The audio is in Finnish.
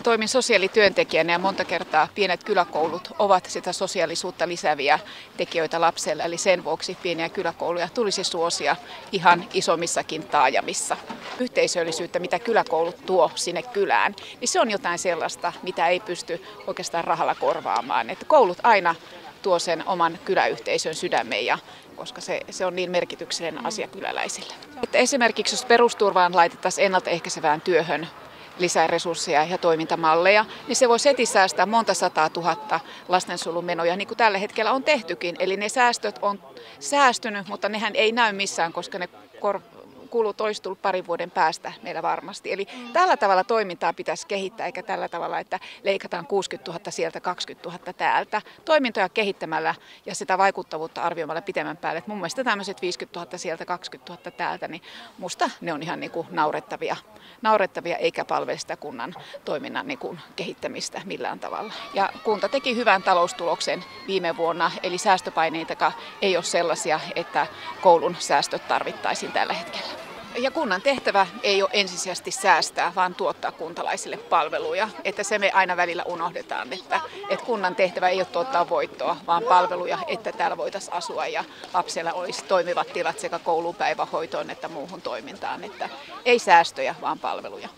Toimin sosiaalityöntekijänä ja monta kertaa pienet kyläkoulut ovat sitä sosiaalisuutta lisääviä tekijöitä lapselle. Eli sen vuoksi pieniä kyläkouluja tulisi suosia ihan isommissakin taajamissa. Yhteisöllisyyttä, mitä kyläkoulut tuo sinne kylään, niin se on jotain sellaista, mitä ei pysty oikeastaan rahalla korvaamaan. Että koulut aina tuo sen oman kyläyhteisön sydämeen, koska se on niin merkityksellinen asia kyläläisille. Että esimerkiksi jos perusturvaan laitettaisiin ennaltaehkäisevään työhön lisää resursseja ja toimintamalleja, niin se voisi heti säästää monta 100 000 lastensuojelumenoja, niin kuin tällä hetkellä on tehtykin. Eli ne säästöt on säästynyt, mutta nehän ei näy missään, koska ne kulut olisi tullut parin vuoden päästä meillä varmasti. Eli tällä tavalla toimintaa pitäisi kehittää, eikä tällä tavalla, että leikataan 60 000 sieltä, 20 000 täältä. Toimintoja kehittämällä ja sitä vaikuttavuutta arvioimalla pitemmän päälle. Et mun mielestä tämmöiset 50 000 sieltä, 20 000 täältä, niin musta ne on ihan niin kuin naurettavia eikä palvele sitä kunnan toiminnan niin kuin kehittämistä millään tavalla. Ja kunta teki hyvän taloustuloksen viime vuonna, eli säästöpaineita ei ole sellaisia, että koulun säästöt tarvittaisiin tällä hetkellä. Ja kunnan tehtävä ei ole ensisijaisesti säästää, vaan tuottaa kuntalaisille palveluja. Että se me aina välillä unohdetaan, että kunnan tehtävä ei ole tuottaa voittoa, vaan palveluja, että täällä voitaisiin asua ja lapsilla olisi toimivat tilat sekä koulupäivähoitoon että muuhun toimintaan. Että ei säästöjä, vaan palveluja.